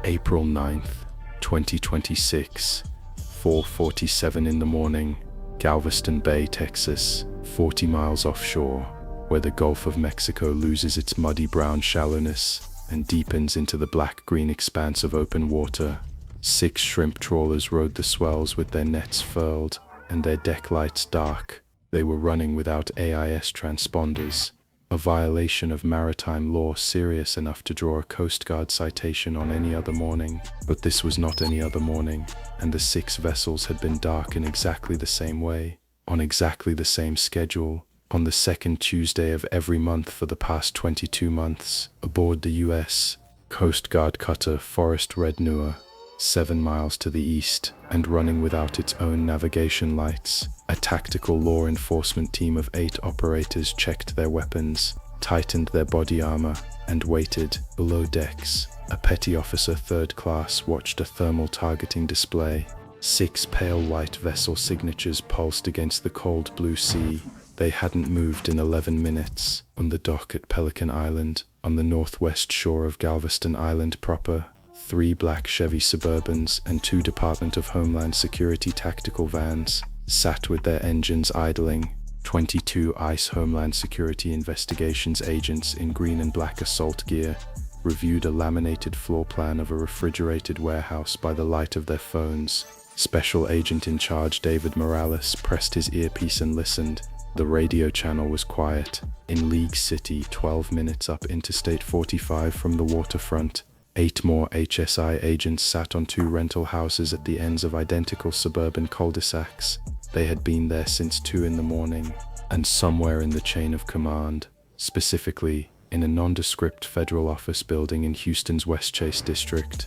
April 9th, 2026, 4:47 in the morning, Galveston Bay, Texas, 40 miles offshore, where the Gulf of Mexico loses its muddy brown shallowness and deepens into the black-green expanse of open water. 6 shrimp trawlers rode the swells with their nets furled and their deck lights dark. They were running without AIS transponders, a violation of maritime law serious enough to draw a Coast Guard citation on any other morning. But this was not any other morning, and the 6 vessels had been dark in exactly the same way, on exactly the same schedule, on the second Tuesday of every month for the past 22 months, aboard the U.S. Coast Guard cutter Forest Red Newer, 7 miles to the east, and running without its own navigation lights. A tactical law enforcement team of 8 operators checked their weapons, tightened their body armor, and waited. Below decks, a petty officer 3rd class watched a thermal targeting display. 6 pale white vessel signatures pulsed against the cold blue sea. They hadn't moved in 11 minutes. On the dock at Pelican Island, on the northwest shore of Galveston Island proper, 3 black Chevy Suburbans and 2 Department of Homeland Security tactical vans sat with their engines idling. 22 ICE Homeland Security Investigations agents in green and black assault gear reviewed a laminated floor plan of a refrigerated warehouse by the light of their phones. Special Agent in Charge David Morales pressed his earpiece and listened. The radio channel was quiet. In League City, 12 minutes up Interstate 45 from the waterfront, 8 more HSI agents sat on 2 rental houses at the ends of identical suburban cul-de-sacs. They had been there since 2 in the morning, and somewhere in the chain of command, specifically in a nondescript federal office building in Houston's Westchase district,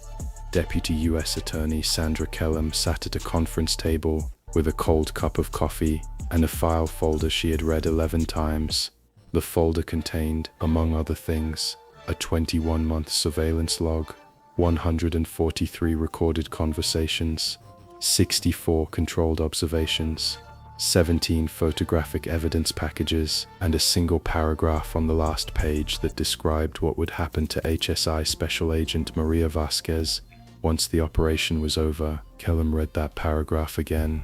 Deputy U.S. Attorney Sandra Kellum sat at a conference table with a cold cup of coffee and a file folder she had read 11 times. The folder contained, among other things, a 21-month surveillance log, 143 recorded conversations, 64 controlled observations, 17 photographic evidence packages, and a single paragraph on the last page that described what would happen to HSI Special Agent Maria Vasquez once the operation was over. Kellum read that paragraph again.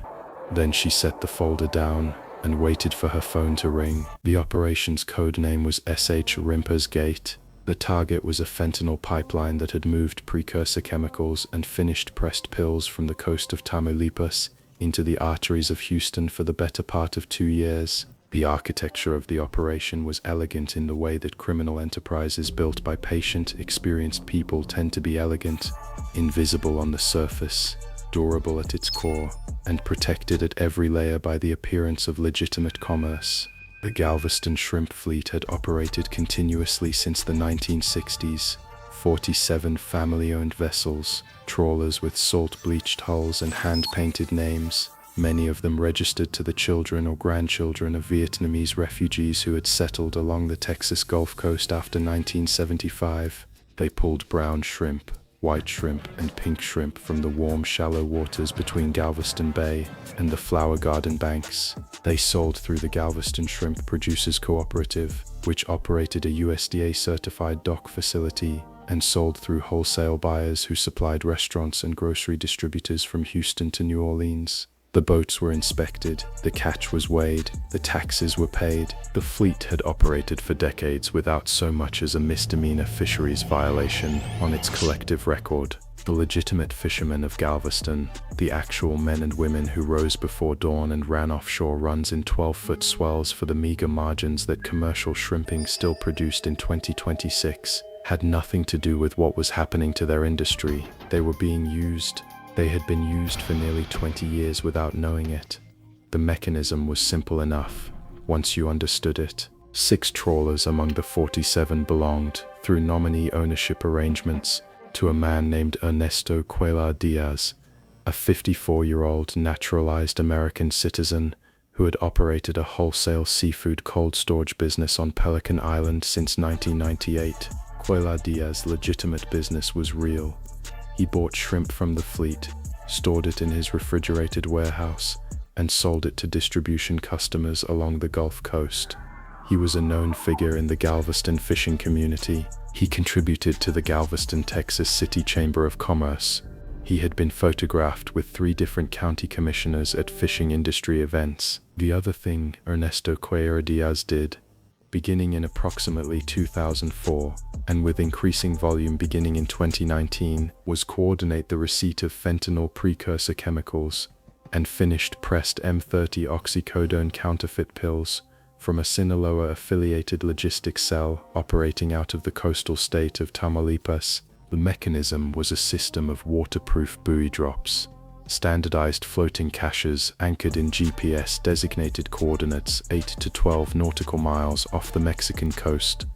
Then she set the folder down and waited for her phone to ring. The operation's code name was SH Rimper's Gate. The target was a fentanyl pipeline that had moved precursor chemicals and finished pressed pills from the coast of Tamaulipas into the arteries of Houston for the better part of 2 years. The architecture of the operation was elegant in the way that criminal enterprises built by patient, experienced people tend to be elegant, invisible on the surface, durable at its core, and protected at every layer by the appearance of legitimate commerce. The Galveston shrimp fleet had operated continuously since the 1960s. 47 family-owned vessels, trawlers with salt-bleached hulls and hand-painted names, many of them registered to the children or grandchildren of Vietnamese refugees who had settled along the Texas Gulf Coast after 1975. They pulled brown shrimp, white shrimp, and pink shrimp from the warm, shallow waters between Galveston Bay and the Flower Garden banks. They sold through the Galveston Shrimp Producers Cooperative, which operated a USDA-certified dock facility, and sold through wholesale buyers who supplied restaurants and grocery distributors from Houston to New Orleans. The boats were inspected, the catch was weighed, the taxes were paid. The fleet had operated for decades without so much as a misdemeanor fisheries violation on its collective record. The legitimate fishermen of Galveston, the actual men and women who rose before dawn and ran offshore runs in 12-foot swells for the meager margins that commercial shrimping still produced in 2026, had nothing to do with what was happening to their industry. They were being used. They had been used for nearly 20 years without knowing it. The mechanism was simple enough, once you understood it. 6 trawlers among the 47 belonged, through nominee ownership arrangements, to a man named Ernesto Cuellar Diaz, a 54-year-old naturalized American citizen who had operated a wholesale seafood cold storage business on Pelican Island since 1998. Cuellar Diaz's legitimate business was real. He bought shrimp from the fleet, stored it in his refrigerated warehouse, and sold it to distribution customers along the Gulf Coast. He was a known figure in the Galveston fishing community. He contributed to the Galveston, Texas City Chamber of Commerce. He had been photographed with 3 different county commissioners at fishing industry events. The other thing Ernesto Cuellar Diaz did, beginning in approximately 2004, and with increasing volume beginning in 2019, was coordinate the receipt of fentanyl precursor chemicals and finished pressed M30 oxycodone counterfeit pills from a Sinaloa-affiliated logistics cell operating out of the coastal state of Tamaulipas. The mechanism was a system of waterproof buoy drops, standardized floating caches anchored in GPS-designated coordinates 8 to 12 nautical miles off the Mexican coast,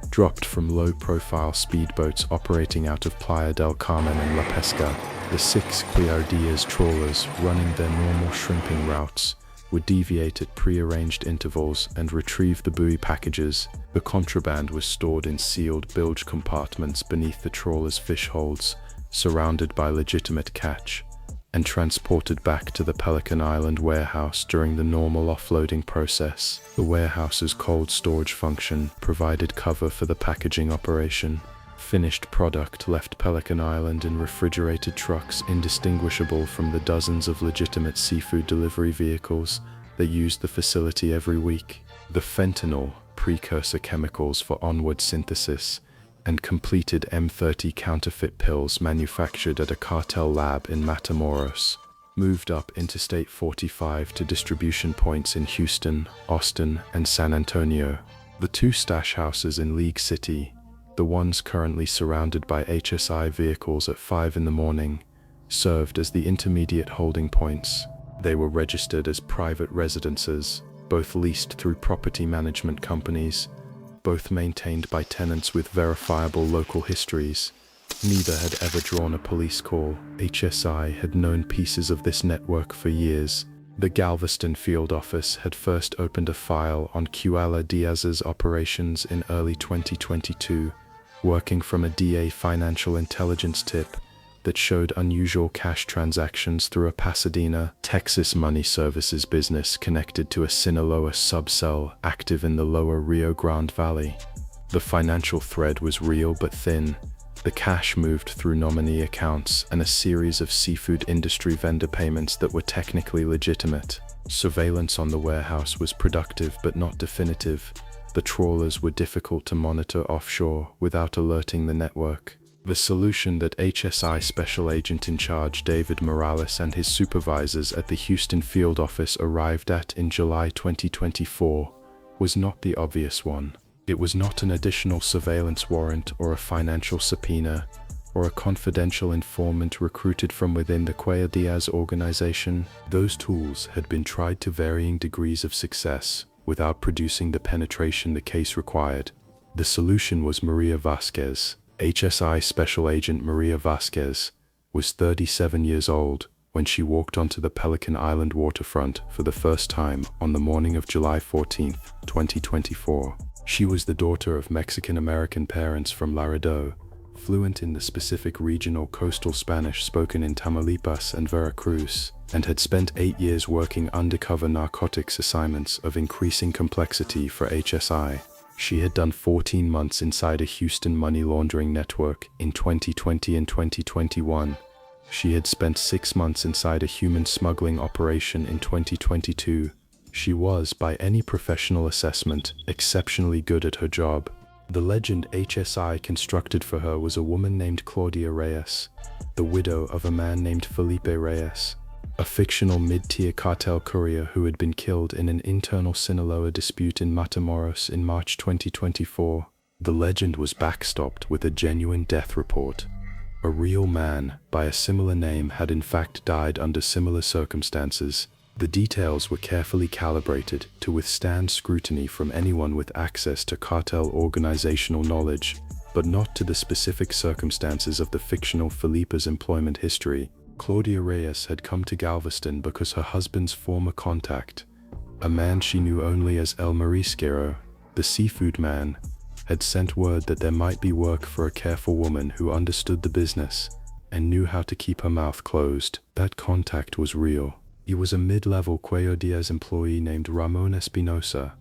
dropped from low-profile speedboats operating out of Playa del Carmen and La Pesca. The 6 Cuellar Diaz trawlers running their normal shrimping routes would deviate at pre-arranged intervals and retrieve the buoy packages. The contraband was stored in sealed bilge compartments beneath the trawler's fish holds, surrounded by legitimate catch, and transported back to the Pelican Island warehouse during the normal offloading process. The warehouse's cold storage function provided cover for the packaging operation. Finished product left Pelican Island in refrigerated trucks indistinguishable from the dozens of legitimate seafood delivery vehicles that used the facility every week. The fentanyl, precursor chemicals for onward synthesis, and completed M30 counterfeit pills manufactured at a cartel lab in Matamoros, moved up Interstate 45 to distribution points in Houston, Austin, and San Antonio. The 2 stash houses in League City, the ones currently surrounded by HSI vehicles at 5 in the morning, served as the intermediate holding points. They were registered as private residences, both leased through property management companies, both maintained by tenants with verifiable local histories. Neither had ever drawn a police call. HSI had known pieces of this network for years. The Galveston field office had first opened a file on Cuellar Diaz's operations in early 2022, working from a DA financial intelligence tip that showed unusual cash transactions through a Pasadena, Texas money services business connected to a Sinaloa subcell active in the lower Rio Grande Valley. The financial thread was real but thin. The cash moved through nominee accounts and a series of seafood industry vendor payments that were technically legitimate. Surveillance on the warehouse was productive but not definitive. The trawlers were difficult to monitor offshore without alerting the network. The solution that HSI Special Agent in Charge David Morales and his supervisors at the Houston field office arrived at in July 2024 was not the obvious one. It was not an additional surveillance warrant or a financial subpoena or a confidential informant recruited from within the Cuellar Diaz organization. Those tools had been tried to varying degrees of success without producing the penetration the case required. The solution was Maria Vasquez. HSI Special Agent Maria Vasquez was 37 years old when she walked onto the Pelican Island waterfront for the first time on the morning of July 14, 2024. She was the daughter of Mexican-American parents from Laredo, fluent in the specific regional coastal Spanish spoken in Tamaulipas and Veracruz, and had spent 8 years working undercover narcotics assignments of increasing complexity for HSI. She had done 14 months inside a Houston money laundering network in 2020 and 2021. She had spent 6 months inside a human smuggling operation in 2022. She was, by any professional assessment, exceptionally good at her job. The legend HSI constructed for her was a woman named Claudia Reyes, the widow of a man named Felipe Reyes, a fictional mid-tier cartel courier who had been killed in an internal Sinaloa dispute in Matamoros in March 2024. The legend was backstopped with a genuine death report. A real man, by a similar name, had in fact died under similar circumstances. The details were carefully calibrated to withstand scrutiny from anyone with access to cartel organizational knowledge, but not to the specific circumstances of the fictional Felipe's employment history. Claudia Reyes had come to Galveston because her husband's former contact, a man she knew only as El Marisquero, the seafood man, had sent word that there might be work for a careful woman who understood the business and knew how to keep her mouth closed. That contact was real. He was a mid-level Cuellar Diaz employee named Ramon Espinosa,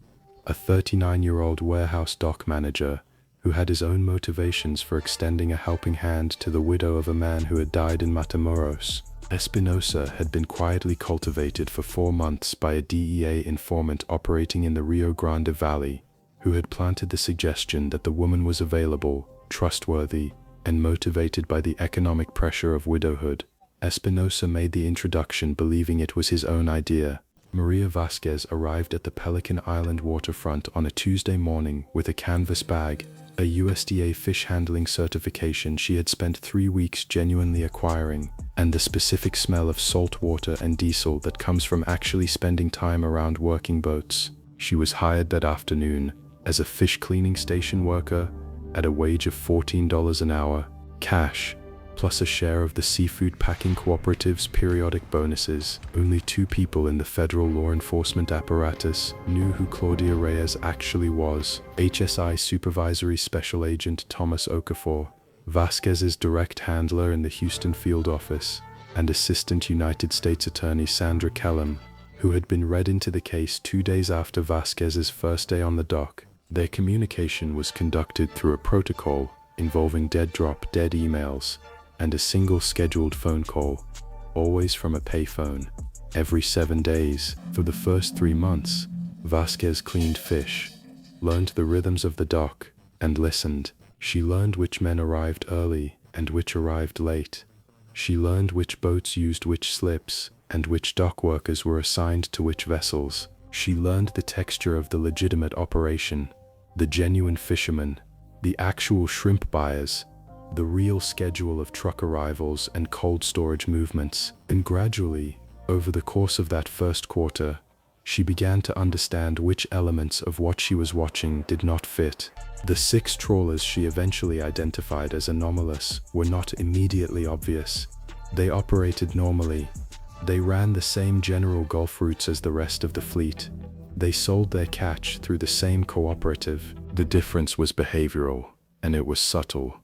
a 39-year-old warehouse dock manager who had his own motivations for extending a helping hand to the widow of a man who had died in Matamoros. Espinosa had been quietly cultivated for 4 months by a DEA informant operating in the Rio Grande Valley, who had planted the suggestion that the woman was available, trustworthy, and motivated by the economic pressure of widowhood. Espinosa made the introduction believing it was his own idea. Maria Vasquez arrived at the Pelican Island waterfront on a Tuesday morning with a canvas bag, a USDA fish handling certification she had spent 3 weeks genuinely acquiring, and the specific smell of salt water and diesel that comes from actually spending time around working boats. She was hired that afternoon as a fish cleaning station worker at a wage of $14 an hour, cash, plus a share of the seafood packing cooperative's periodic bonuses. Only 2 people in the federal law enforcement apparatus knew who Claudia Reyes actually was: HSI Supervisory Special Agent Thomas Okafor, Vasquez's direct handler in the Houston field office, and Assistant United States Attorney Sandra Kellum, who had been read into the case 2 days after Vasquez's first day on the dock. Their communication was conducted through a protocol involving dead emails and a single scheduled phone call, always from a payphone, every 7 days. For the first 3 months, Vasquez cleaned fish, learned the rhythms of the dock, and listened. She learned which men arrived early and which arrived late. She learned which boats used which slips and which dock workers were assigned to which vessels. She learned the texture of the legitimate operation, the genuine fishermen, the actual shrimp buyers, the real schedule of truck arrivals and cold storage movements. And gradually, over the course of that first quarter, she began to understand which elements of what she was watching did not fit. The 6 trawlers she eventually identified as anomalous were not immediately obvious. They operated normally. They ran the same general Gulf routes as the rest of the fleet. They sold their catch through the same cooperative. The difference was behavioral, and it was subtle.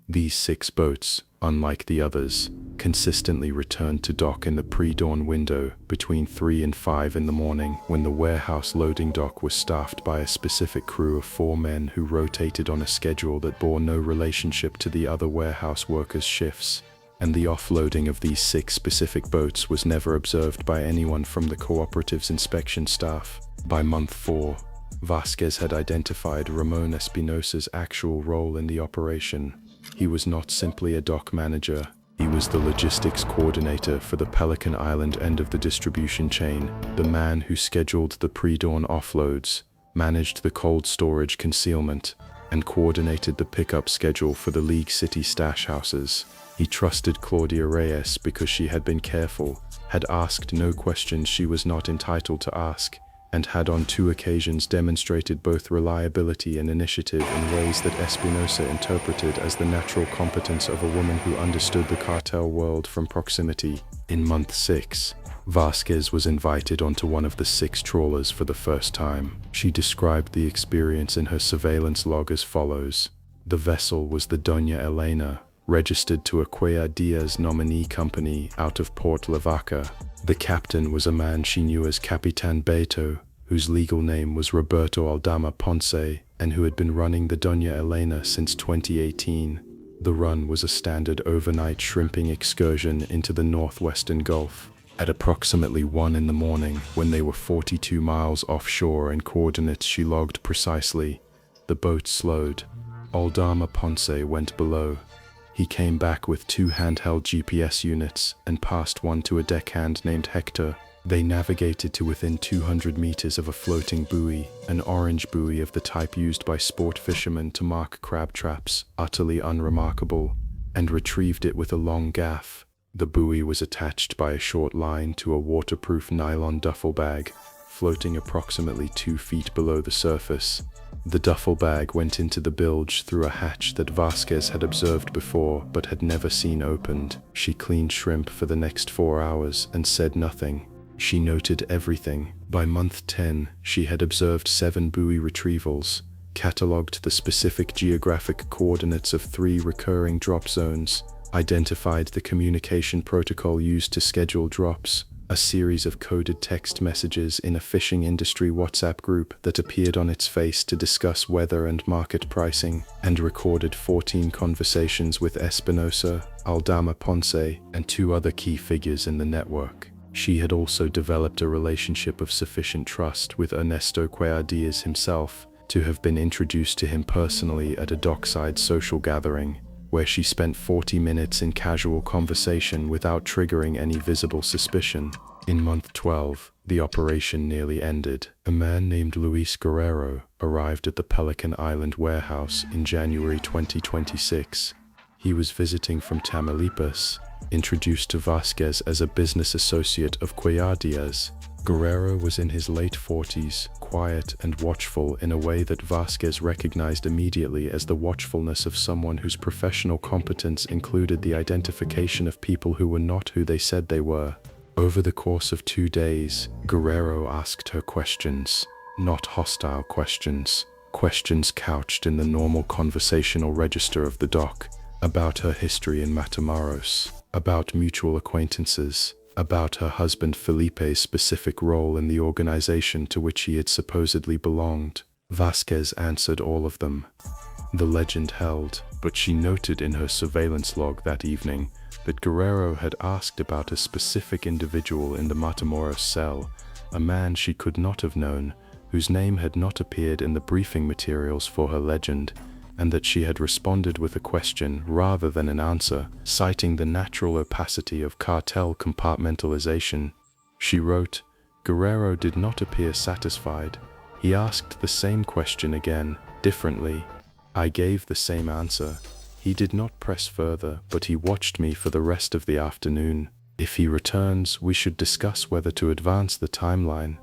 These 6 boats, unlike the others, consistently returned to dock in the pre-dawn window between 3 and 5 in the morning, when the warehouse loading dock was staffed by a specific crew of 4 men who rotated on a schedule that bore no relationship to the other warehouse workers' shifts. And the offloading of these 6 specific boats was never observed by anyone from the cooperative's inspection staff. By month 4, Vasquez had identified Ramon Espinosa's actual role in the operation. He was not simply a dock manager. He was the logistics coordinator for the Pelican Island end of the distribution chain, the man who scheduled the pre-dawn offloads, managed the cold storage concealment, and coordinated the pickup schedule for the League City stash houses. He trusted Claudia Reyes because she had been careful, had asked no questions she was not entitled to ask, and had on 2 occasions demonstrated both reliability and initiative in ways that Espinosa interpreted as the natural competence of a woman who understood the cartel world from proximity. In month 6, Vasquez was invited onto one of the 6 trawlers for the first time. She described the experience in her surveillance log as follows: the vessel was the Doña Elena, registered to a Cuellar Diaz nominee company out of Port Lavaca. The captain was a man she knew as Capitan Beto, whose legal name was Roberto Aldama Ponce, and who had been running the Doña Elena since 2018. The run was a standard overnight shrimping excursion into the northwestern Gulf. At approximately 1 in the morning, when they were 42 miles offshore and coordinates she logged precisely, the boat slowed. Aldama Ponce went below. He came back with 2 handheld GPS units and passed one to a deckhand named Hector. They navigated to within 200 meters of a floating buoy, an orange buoy of the type used by sport fishermen to mark crab traps, utterly unremarkable, and retrieved it with a long gaff. The buoy was attached by a short line to a waterproof nylon duffel bag, floating approximately 2 feet below the surface. The duffel bag went into the bilge through a hatch that Vasquez had observed before but had never seen opened. She cleaned shrimp for the next 4 hours and said nothing. She noted everything. By month 10, she had observed 7 buoy retrievals, catalogued the specific geographic coordinates of 3 recurring drop zones, identified the communication protocol used to schedule drops, a series of coded text messages in a fishing industry WhatsApp group that appeared on its face to discuss weather and market pricing, and recorded 14 conversations with Espinosa, Aldama Ponce, and 2 other key figures in the network. She had also developed a relationship of sufficient trust with Ernesto Cuellar himself to have been introduced to him personally at a dockside social gathering, where she spent 40 minutes in casual conversation without triggering any visible suspicion. In month 12, the operation nearly ended. A man named Luis Guerrero arrived at the Pelican Island warehouse in January 2026. He was visiting from Tamaulipas, introduced to Vasquez as a business associate of Cuellar Diaz. Guerrero was in his late 40s, quiet and watchful in a way that Vasquez recognized immediately as the watchfulness of someone whose professional competence included the identification of people who were not who they said they were. Over the course of 2 days, Guerrero asked her questions, not hostile questions, questions couched in the normal conversational register of the dock, about her history in Matamoros, about mutual acquaintances, about her husband Felipe's specific role in the organization to which he had supposedly belonged. Vasquez answered all of them. The legend held, but she noted in her surveillance log that evening that Guerrero had asked about a specific individual in the Matamoros cell, a man she could not have known, whose name had not appeared in the briefing materials for her legend, and that she had responded with a question rather than an answer, citing the natural opacity of cartel compartmentalization. She wrote, "Guerrero did not appear satisfied. He asked the same question again, differently. I gave the same answer. He did not press further, but he watched me for the rest of the afternoon. If he returns, we should discuss whether to advance the timeline."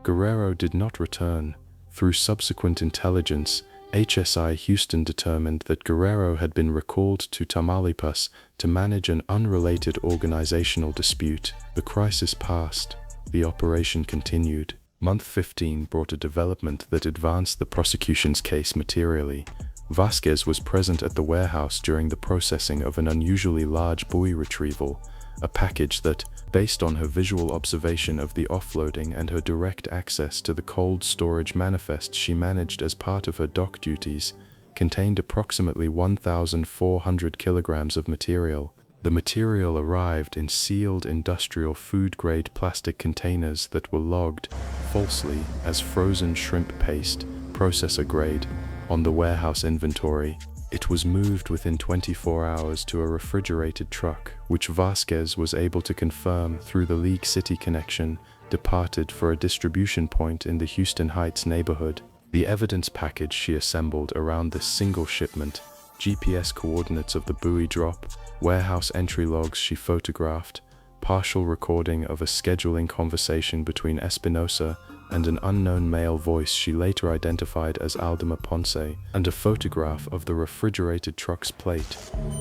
Guerrero did not return. Through subsequent intelligence, HSI Houston determined that Guerrero had been recalled to Tamaulipas to manage an unrelated organizational dispute. The crisis passed. The operation continued. Month 15 brought a development that advanced the prosecution's case materially. Vasquez was present at the warehouse during the processing of an unusually large buoy retrieval, a package that, based on her visual observation of the offloading and her direct access to the cold storage manifest she managed as part of her dock duties, contained approximately 1,400 kilograms of material. The material arrived in sealed industrial food-grade plastic containers that were logged, falsely, as frozen shrimp paste, processor grade, on the warehouse inventory. It was moved within 24 hours to a refrigerated truck, which Vasquez was able to confirm through the League City connection, departed for a distribution point in the Houston Heights neighborhood. The evidence package she assembled around this single shipment, GPS coordinates of the buoy drop, warehouse entry logs she photographed, partial recording of a scheduling conversation between Espinosa and an unknown male voice she later identified as Aldama Ponce, and a photograph of the refrigerated truck's plate,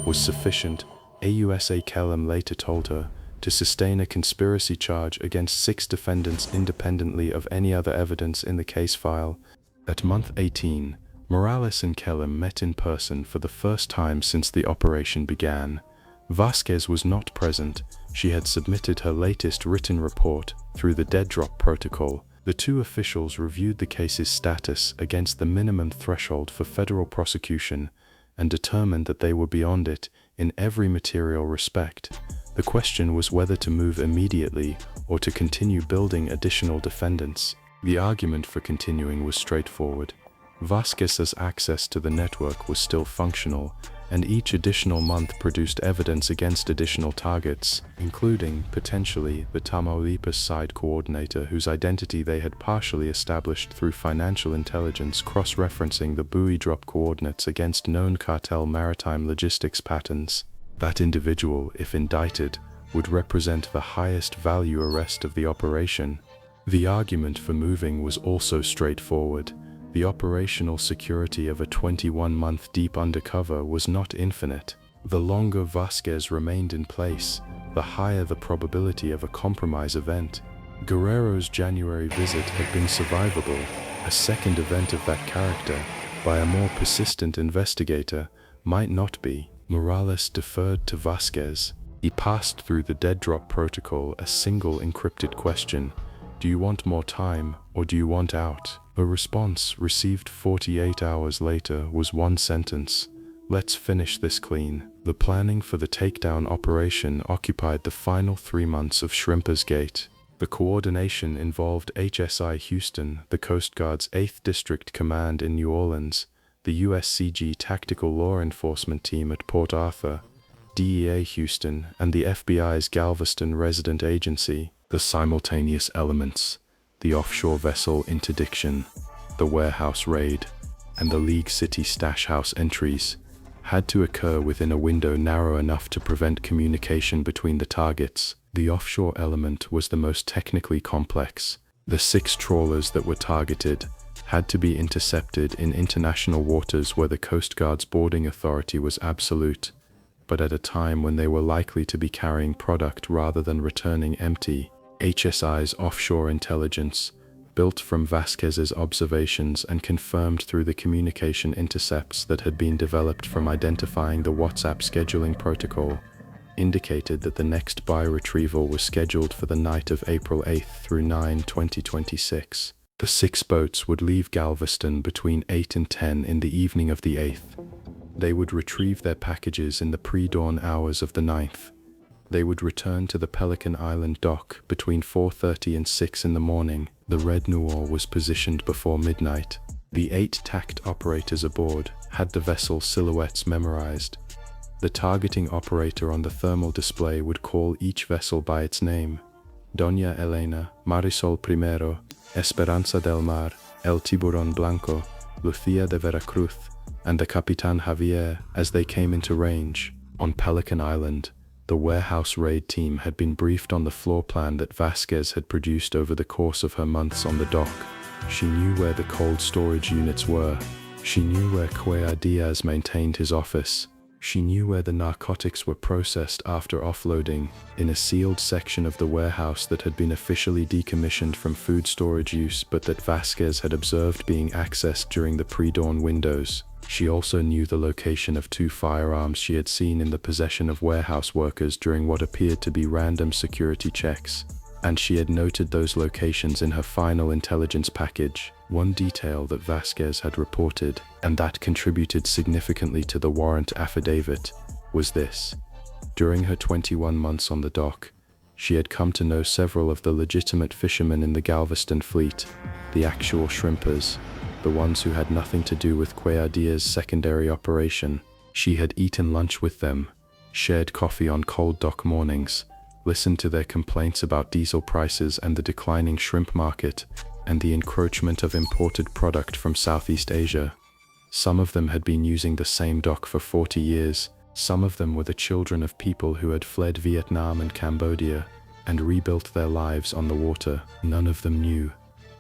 was sufficient, AUSA Kellum later told her, to sustain a conspiracy charge against 6 defendants independently of any other evidence in the case file. At month 18, Morales and Kellum met in person for the first time since the operation began. Vasquez was not present. She had submitted her latest written report through the dead drop protocol. The 2 officials reviewed the case's status against the minimum threshold for federal prosecution and determined that they were beyond it in every material respect. The question was whether to move immediately or to continue building additional defendants. The argument for continuing was straightforward. Vasquez's access to the network was still functional, and each additional month produced evidence against additional targets, including, potentially, the Tamaulipas side coordinator whose identity they had partially established through financial intelligence cross-referencing the buoy drop coordinates against known cartel maritime logistics patterns. That individual, if indicted, would represent the highest value arrest of the operation. The argument for moving was also straightforward. The operational security of a 21-month deep undercover was not infinite. The longer Vasquez remained in place, the higher the probability of a compromise event. Guerrero's January visit had been survivable. A second event of that character, by a more persistent investigator, might not be. Morales deferred to Vasquez. He passed through the dead drop protocol a single encrypted question: "Do you want more time or do you want out?" A response received 48 hours later was one sentence: "Let's finish this clean." The planning for the takedown operation occupied the final 3 months of Shrimpers Gate. The coordination involved HSI Houston, the Coast Guard's 8th District Command in New Orleans, the USCG Tactical Law Enforcement Team at Port Arthur, DEA Houston, and the FBI's Galveston Resident Agency. The simultaneous elements, the offshore vessel interdiction, the warehouse raid, and the League City stash house entries, had to occur within a window narrow enough to prevent communication between the targets. The offshore element was the most technically complex. The 6 trawlers that were targeted had to be intercepted in international waters where the Coast Guard's boarding authority was absolute, but at a time when they were likely to be carrying product rather than returning empty. HSI's offshore intelligence, built from Vasquez's observations and confirmed through the communication intercepts that had been developed from identifying the WhatsApp scheduling protocol, indicated that the next buy retrieval was scheduled for the night of April 8 through 9, 2026. The 6 boats would leave Galveston between 8 and 10 in the evening of the 8th. They would retrieve their packages in the pre-dawn hours of the 9th. They would return to the Pelican Island dock between 4:30 and 6 in the morning. The Red Noir was positioned before midnight. The 8 TACT operators aboard had the vessel silhouettes memorized. The targeting operator on the thermal display would call each vessel by its name: Doña Elena, Marisol Primero, Esperanza del Mar, El Tiburón Blanco, Lucia de Veracruz, and the Capitan Javier as they came into range. On Pelican Island, the warehouse raid team had been briefed on the floor plan that Vasquez had produced over the course of her months on the dock. She knew where the cold storage units were. She knew where Cuellar Diaz maintained his office. She knew where the narcotics were processed after offloading, in a sealed section of the warehouse that had been officially decommissioned from food storage use but that Vasquez had observed being accessed during the pre-dawn windows. She also knew the location of 2 firearms she had seen in the possession of warehouse workers during what appeared to be random security checks, and she had noted those locations in her final intelligence package. One detail that Vasquez had reported, and that contributed significantly to the warrant affidavit, was this: during her 21 months on the dock, she had come to know several of the legitimate fishermen in the Galveston fleet, the actual shrimpers, the ones who had nothing to do with Cuellar Diaz's secondary operation. She had eaten lunch with them, shared coffee on cold dock mornings, listened to their complaints about diesel prices and the declining shrimp market, and the encroachment of imported product from Southeast Asia. Some of them had been using the same dock for 40 years. Some of them were the children of people who had fled Vietnam and Cambodia and rebuilt their lives on the water. None of them knew.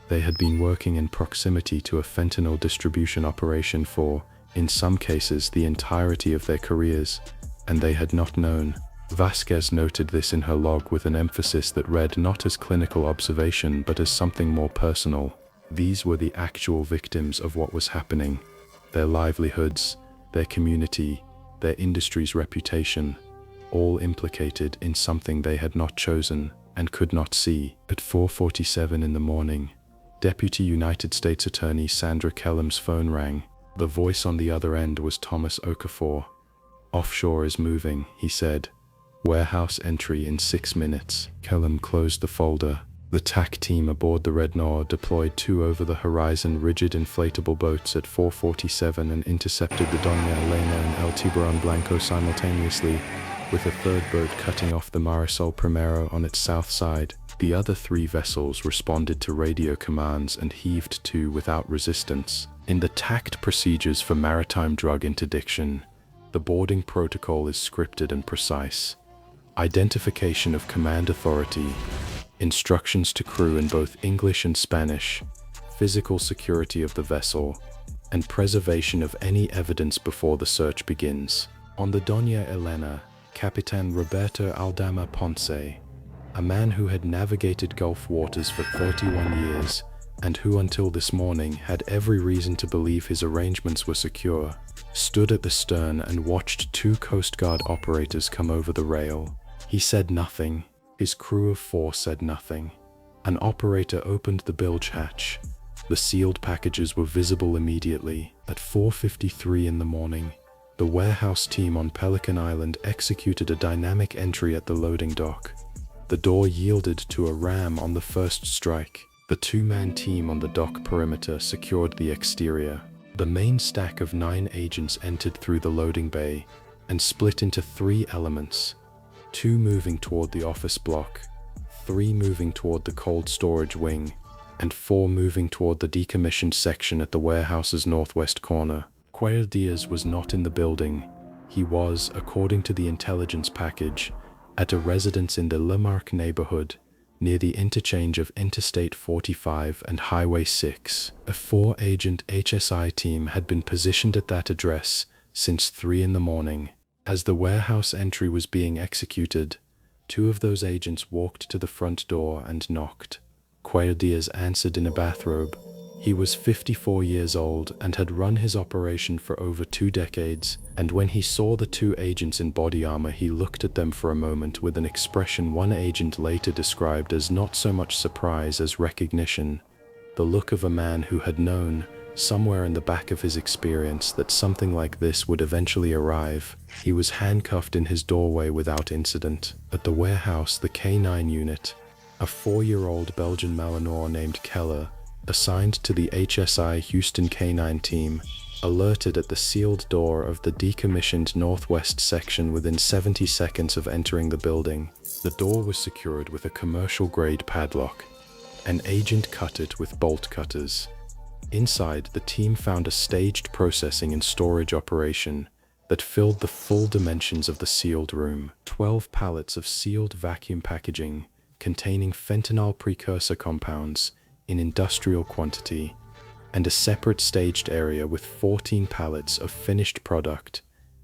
They had been working in proximity to a fentanyl distribution operation for, in some cases, the entirety of their careers, and they had not known. Vasquez noted this in her log with an emphasis that read not as clinical observation but as something more personal. These were the actual victims of what was happening. Their livelihoods, their community, their industry's reputation, all implicated in something they had not chosen and could not see. At 4:47 in the morning, Deputy United States Attorney Sandra Kellum's phone rang. The voice on the other end was Thomas Okafor. "Offshore is moving," he said. "Warehouse entry in 6 minutes." Kellum closed the folder. The TAC team aboard the Red Noir deployed 2 over-the-horizon rigid inflatable boats at 4:47 and intercepted the Doña Elena and El Tiburón Blanco simultaneously, with a 3rd boat cutting off the Marisol Primero on its south side. The other 3 vessels responded to radio commands and heaved to without resistance. In the TACT procedures for maritime drug interdiction, the boarding protocol is scripted and precise. Identification of command authority, instructions to crew in both English and Spanish, physical security of the vessel, and preservation of any evidence before the search begins. On the Doña Elena, Capitan Roberto Aldama Ponce, a man who had navigated Gulf waters for 31 years, and who until this morning had every reason to believe his arrangements were secure, stood at the stern and watched 2 Coast Guard operators come over the rail. He said nothing. His crew of 4 said nothing. An operator opened the bilge hatch. The sealed packages were visible immediately. At 4:53 in the morning, the warehouse team on Pelican Island executed a dynamic entry at the loading dock. The door yielded to a ram on the first strike. The 2-man team on the dock perimeter secured the exterior. The main stack of 9 agents entered through the loading bay and split into 3 elements, 2 moving toward the office block, 3 moving toward the cold storage wing, and 4 moving toward the decommissioned section at the warehouse's northwest corner. Cuellar Diaz was not in the building. He was, according to the intelligence package, at a residence in the Lamarck neighborhood, near the interchange of Interstate 45 and Highway 6. A 4-agent HSI team had been positioned at that address since 3 in the morning. As the warehouse entry was being executed, 2 of those agents walked to the front door and knocked. Cuellar Diaz answered in a bathrobe. He was 54 years old and had run his operation for over 2 decades, and when he saw the 2 agents in body armor, he looked at them for a moment with an expression one agent later described as not so much surprise as recognition, the look of a man who had known, somewhere in the back of his experience, that something like this would eventually arrive. He was handcuffed in his doorway without incident. At the warehouse, the K9 unit, a 4-year-old Belgian Malinois named Keller, assigned to the HSI Houston K9 team, alerted at the sealed door of the decommissioned northwest section within 70 seconds of entering the building. The door was secured with a commercial-grade padlock. An agent cut it with bolt cutters. Inside, the team found a staged processing and storage operation that filled the full dimensions of the sealed room. 12 pallets of sealed vacuum packaging containing fentanyl precursor compounds in industrial quantity, and a separate staged area with 14 pallets of finished product,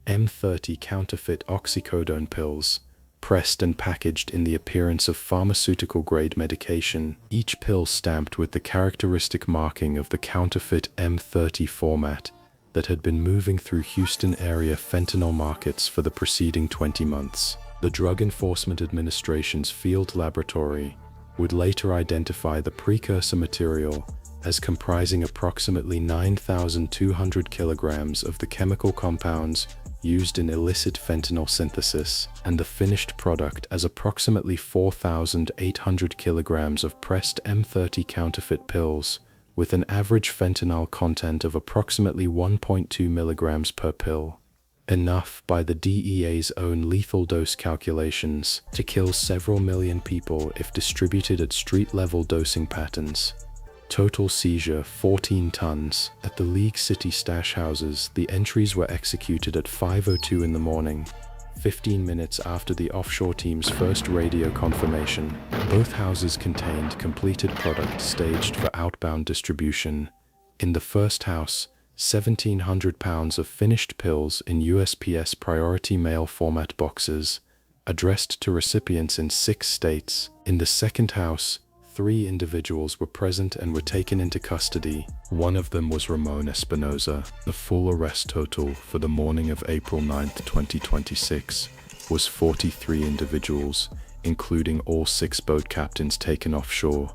M30 counterfeit oxycodone pills, pressed and packaged in the appearance of pharmaceutical-grade medication, each pill stamped with the characteristic marking of the counterfeit M30 format that had been moving through Houston area fentanyl markets for the preceding 20 months. The Drug Enforcement Administration's field laboratory would later identify the precursor material as comprising approximately 9,200 kilograms of the chemical compounds used in illicit fentanyl synthesis, and the finished product as approximately 4,800 kilograms of pressed M30 counterfeit pills, with an average fentanyl content of approximately 1.2 milligrams per pill. Enough, by the DEA's own lethal dose calculations, to kill several million people if distributed at street-level dosing patterns. Total seizure 14 tons. At the League City stash houses, the entries were executed at 5:02 in the morning, 15 minutes after the offshore team's first radio confirmation. Both houses contained completed product staged for outbound distribution. In the first house, 1,700 pounds of finished pills in USPS priority mail format boxes, addressed to recipients in 6 states. In the second house, 3 individuals were present and were taken into custody. One of them was Ramon Espinoza. The full arrest total for the morning of April 9, 2026, was 43 individuals, including all 6 boat captains taken offshore,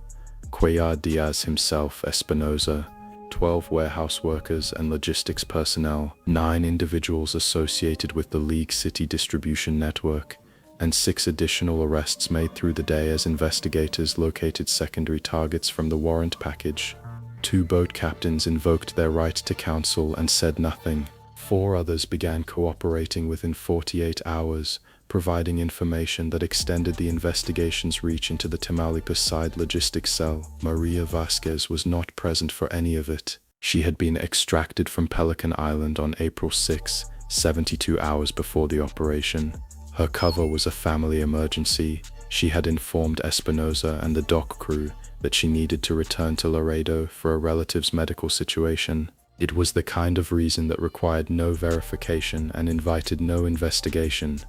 Cuellar Diaz himself, Espinoza, 12 warehouse workers and logistics personnel, 9 individuals associated with the League City distribution network, and 6 additional arrests made through the day as investigators located secondary targets from the warrant package. 2 boat captains invoked their right to counsel and said nothing. 4 others began cooperating within 48 hours, providing information that extended the investigation's reach into the Tamaulipas side logistics cell. Maria Vasquez was not present for any of it. She had been extracted from Pelican Island on April 6, 72 hours before the operation. Her cover was a family emergency. She had informed Espinoza and the dock crew that she needed to return to Laredo for a relative's medical situation. It was the kind of reason that required no verification and invited no investigation.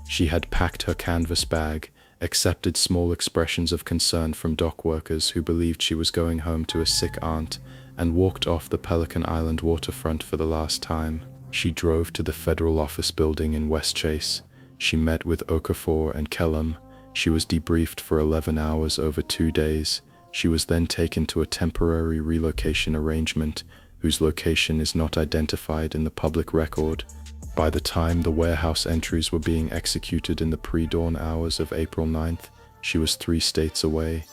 She had packed her canvas bag, accepted small expressions of concern from dock workers who believed she was going home to a sick aunt, and walked off the Pelican Island waterfront for the last time. She drove to the federal office building in West Chase. She met with Okafor and Kellum. She was debriefed for 11 hours over 2 days. She was then taken to a temporary relocation arrangement whose location is not identified in the public record. By the time the warehouse entries were being executed in the pre-dawn hours of April 9th, she was 3 states away.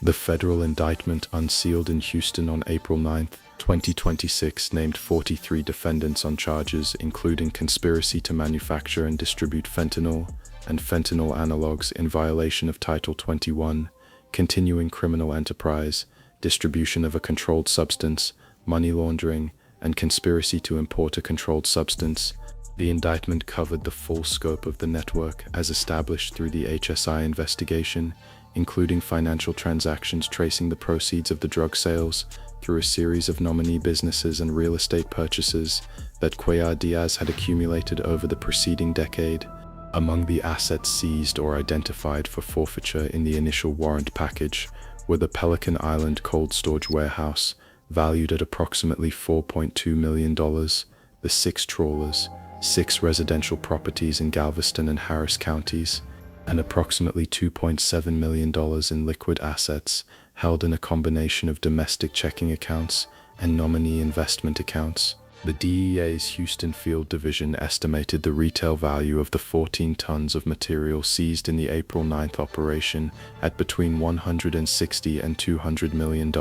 The federal indictment unsealed in Houston on April 9th, 2026 named 43 defendants on charges including conspiracy to manufacture and distribute fentanyl and fentanyl analogs in violation of Title 21, continuing criminal enterprise, distribution of a controlled substance, money laundering, and conspiracy to import a controlled substance. The indictment covered the full scope of the network as established through the HSI investigation, including financial transactions tracing the proceeds of the drug sales through a series of nominee businesses and real estate purchases that Cuellar Diaz had accumulated over the preceding decade. Among the assets seized or identified for forfeiture in the initial warrant package were the Pelican Island cold storage warehouse, valued at approximately $4.2 million, the 6 trawlers, 6 residential properties in Galveston and Harris counties, and approximately $2.7 million in liquid assets held in a combination of domestic checking accounts and nominee investment accounts. The DEA's Houston Field Division estimated the retail value of the 14 tons of material seized in the April 9th operation at between $160 and $200 million.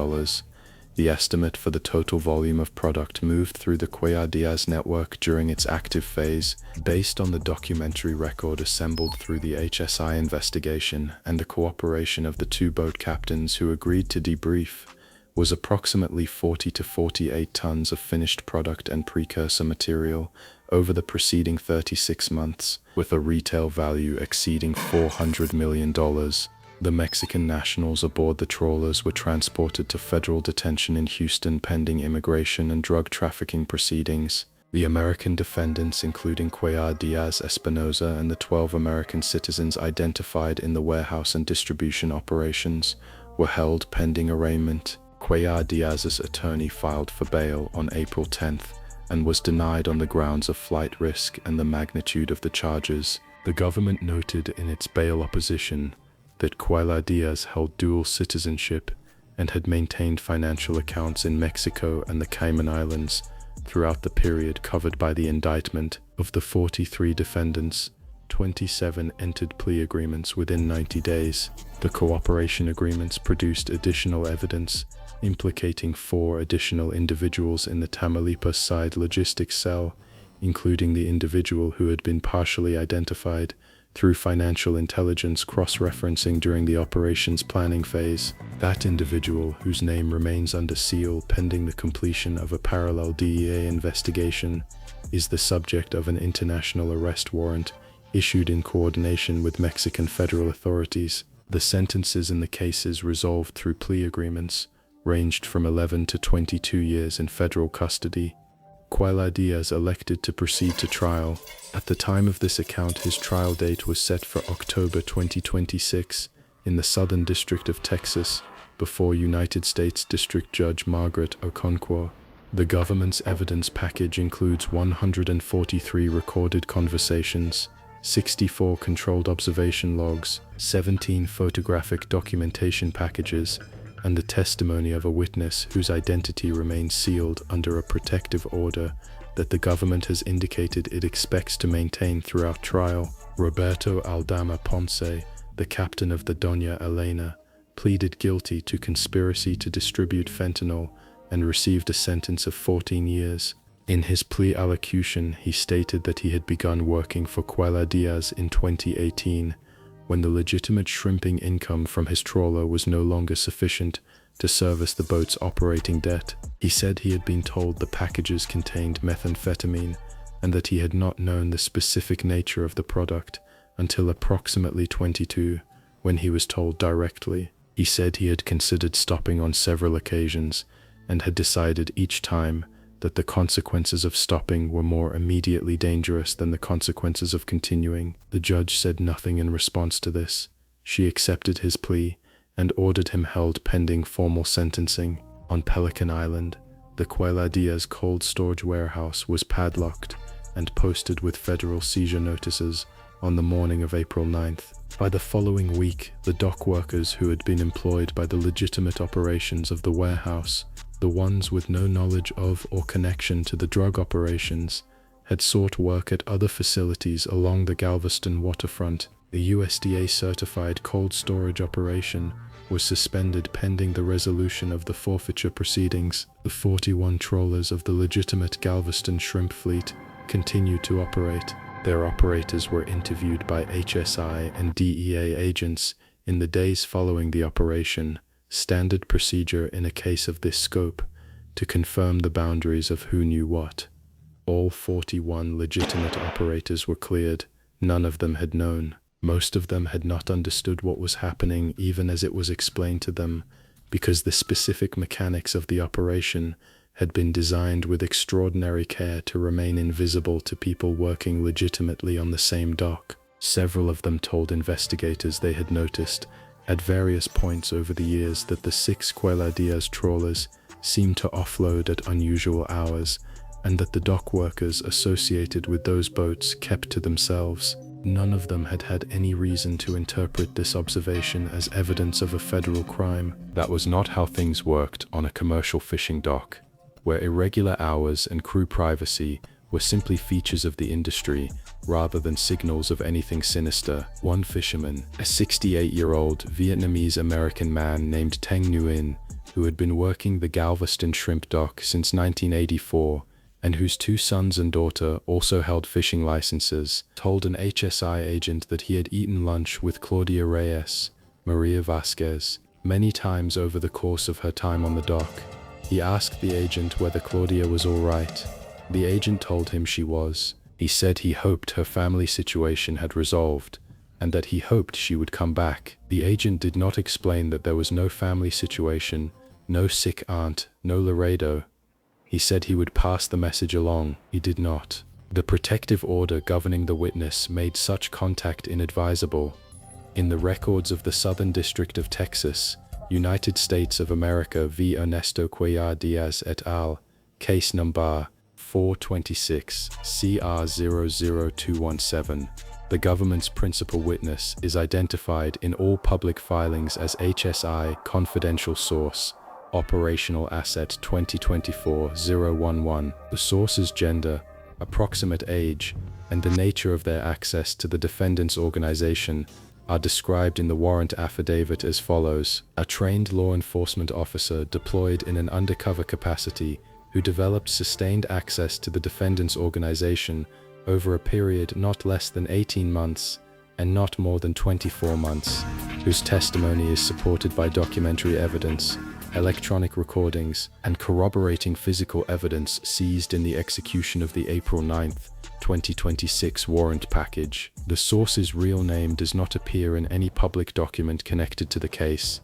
The estimate for the total volume of product moved through the Cuellar Diaz network during its active phase, based on the documentary record assembled through the HSI investigation and the cooperation of the 2 boat captains who agreed to debrief, was approximately 40 to 48 tons of finished product and precursor material over the preceding 36 months, with a retail value exceeding $400 million. The Mexican nationals aboard the trawlers were transported to federal detention in Houston pending immigration and drug trafficking proceedings. The American defendants, including Cuellar Diaz Espinoza and the 12 American citizens identified in the warehouse and distribution operations, were held pending arraignment. Cuellar Diaz's attorney filed for bail on April 10th and was denied on the grounds of flight risk and the magnitude of the charges. The government noted in its bail opposition that Cuellar Diaz held dual citizenship and had maintained financial accounts in Mexico and the Cayman Islands throughout the period covered by the indictment. Of the 43 defendants, 27 entered plea agreements within 90 days. The cooperation agreements produced additional evidence implicating 4 additional individuals in the Tamaulipas side logistics cell, including the individual who had been partially identified through financial intelligence cross-referencing during the operations planning phase. That individual, whose name remains under seal pending the completion of a parallel DEA investigation, is the subject of an international arrest warrant issued in coordination with Mexican federal authorities. The sentences in the cases resolved through plea agreements ranged from 11 to 22 years in federal custody. Cuellar Diaz elected to proceed to trial. At the time of this account, his trial date was set for October 2026 in the Southern District of Texas before United States District Judge Margaret Okonkwo. The government's evidence package includes 143 recorded conversations, 64 controlled observation logs, 17 photographic documentation packages, and the testimony of a witness whose identity remains sealed under a protective order that the government has indicated it expects to maintain throughout trial. Roberto Aldama Ponce, the captain of the Doña Elena, pleaded guilty to conspiracy to distribute fentanyl and received a sentence of 14 years. In his plea allocution, he stated that he had begun working for Cuellar Diaz in 2018, when the legitimate shrimping income from his trawler was no longer sufficient to service the boat's operating debt. He said he had been told the packages contained methamphetamine and that he had not known the specific nature of the product until approximately 22, when he was told directly. He said he had considered stopping on several occasions and had decided each time that the consequences of stopping were more immediately dangerous than the consequences of continuing. The judge said nothing in response to this. She accepted his plea and ordered him held pending formal sentencing. On Pelican Island, the Cuellar Diaz cold storage warehouse was padlocked and posted with federal seizure notices on the morning of April 9th. By the following week, the dock workers who had been employed by the legitimate operations of the warehouse, the ones with no knowledge of or connection to the drug operations, had sought work at other facilities along the Galveston waterfront. The USDA-certified cold storage operation was suspended pending the resolution of the forfeiture proceedings. The 41 trawlers of the legitimate Galveston shrimp fleet continued to operate. Their operators were interviewed by HSI and DEA agents in the days following the operation, standard procedure in a case of this scope, to confirm the boundaries of who knew what. All 41 legitimate operators were cleared. None of them had known. Most of them had not understood what was happening even as it was explained to them, because the specific mechanics of the operation had been designed with extraordinary care to remain invisible to people working legitimately on the same dock. Several of them told investigators they had noticed at various points over the years that the 6 Quela Diaz trawlers seemed to offload at unusual hours, and that the dock workers associated with those boats kept to themselves. None of them had had any reason to interpret this observation as evidence of a federal crime. That was not how things worked on a commercial fishing dock, where irregular hours and crew privacy were simply features of the industry rather than signals of anything sinister. One fisherman, a 68-year-old Vietnamese-American man named Teng Nguyen, who had been working the Galveston shrimp dock since 1984, and whose 2 sons and daughter also held fishing licenses, told an HSI agent that he had eaten lunch with Claudia Reyes, Maria Vasquez, many times over the course of her time on the dock. He asked the agent whether Claudia was all right. The agent told him she was. He said he hoped her family situation had resolved, and that he hoped she would come back. The agent did not explain that there was no family situation, no sick aunt, no Laredo. He said he would pass the message along. He did not. The protective order governing the witness made such contact inadvisable. In the records of the Southern District of Texas, United States of America v. Ernesto Cuellar Diaz et al., case number 426 CR 00217, the government's principal witness is identified in all public filings as HSI confidential source, Operational Asset 2024-011. The source's gender, approximate age, and the nature of their access to the defendant's organization are described in the warrant affidavit as follows. A trained law enforcement officer deployed in an undercover capacity who developed sustained access to the defendant's organization over a period not less than 18 months and not more than 24 months, whose testimony is supported by documentary evidence, electronic recordings, and corroborating physical evidence seized in the execution of the April 9th, 2026 warrant package. The source's real name does not appear in any public document connected to the case.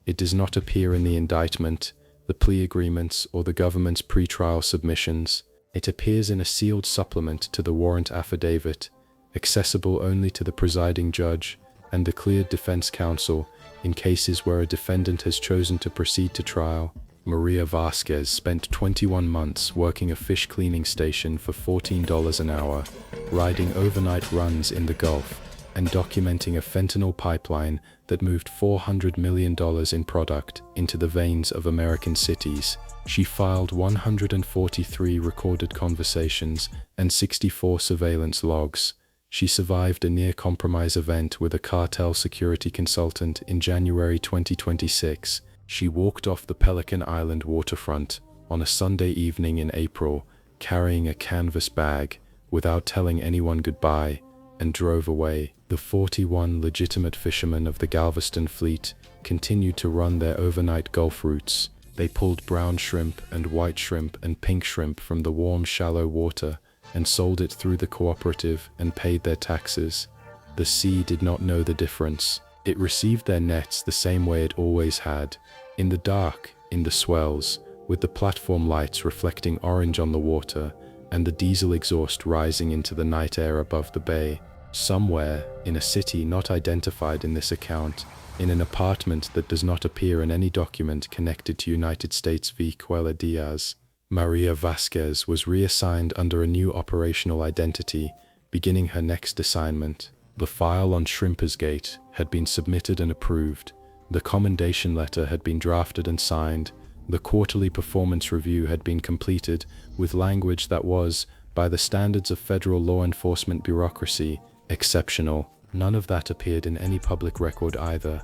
It does not appear in the indictment, the plea agreements, or the government's pretrial submissions. It appears in a sealed supplement to the warrant affidavit, accessible only to the presiding judge and the cleared defense counsel in cases where a defendant has chosen to proceed to trial. Maria Vasquez spent 21 months working a fish cleaning station for $14 an hour, riding overnight runs in the Gulf, and documenting a fentanyl pipeline that moved $400 million in product into the veins of American cities. She filed 143 recorded conversations and 64 surveillance logs. She survived a near-compromise event with a cartel security consultant in January 2026. She walked off the Pelican Island waterfront on a Sunday evening in April, carrying a canvas bag, without telling anyone goodbye, and drove away. The 41 legitimate fishermen of the Galveston fleet continued to run their overnight Gulf routes. They pulled brown shrimp and white shrimp and pink shrimp from the warm, shallow water and sold it through the cooperative and paid their taxes. The sea did not know the difference. It received their nets the same way it always had, in the dark, in the swells, with the platform lights reflecting orange on the water and the diesel exhaust rising into the night air above the bay. Somewhere, in a city not identified in this account, in an apartment that does not appear in any document connected to United States v. Quela Diaz, Maria Vasquez was reassigned under a new operational identity, beginning her next assignment. The file on Shrimpersgate had been submitted and approved. The commendation letter had been drafted and signed. The quarterly performance review had been completed with language that was, by the standards of federal law enforcement bureaucracy, exceptional. None of that appeared in any public record either.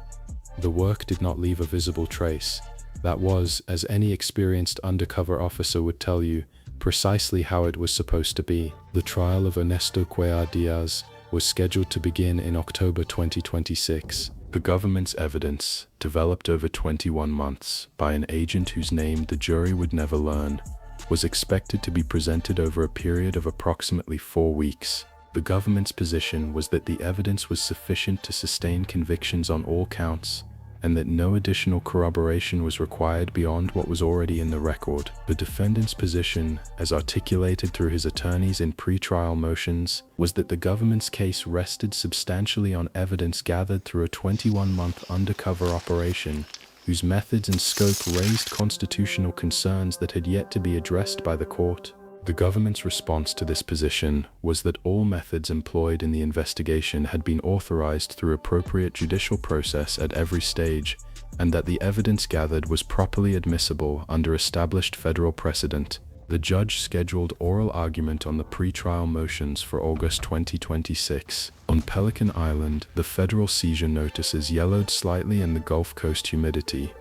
The work did not leave a visible trace. That was, as any experienced undercover officer would tell you, precisely how it was supposed to be. The trial of Ernesto Cuellar Diaz was scheduled to begin in October 2026. The government's evidence, developed over 21 months by an agent whose name the jury would never learn, was expected to be presented over a period of approximately 4 weeks. The government's position was that the evidence was sufficient to sustain convictions on all counts, and that no additional corroboration was required beyond what was already in the record. The defendant's position, as articulated through his attorneys in pre-trial motions, was that the government's case rested substantially on evidence gathered through a 21-month undercover operation, whose methods and scope raised constitutional concerns that had yet to be addressed by the court. The government's response to this position was that all methods employed in the investigation had been authorized through appropriate judicial process at every stage, and that the evidence gathered was properly admissible under established federal precedent. The judge scheduled oral argument on the pre-trial motions for August 2026. On Pelican Island, the federal seizure notices yellowed slightly in the Gulf Coast humidity.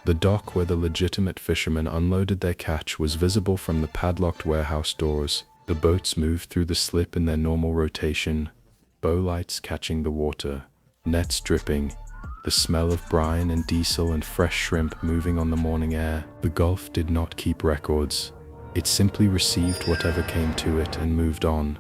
The dock where the legitimate fishermen unloaded their catch was visible from the padlocked warehouse doors. The boats moved through the slip in their normal rotation, bow lights catching the water, nets dripping, the smell of brine and diesel and fresh shrimp moving on the morning air. The Gulf did not keep records. It simply received whatever came to it and moved on.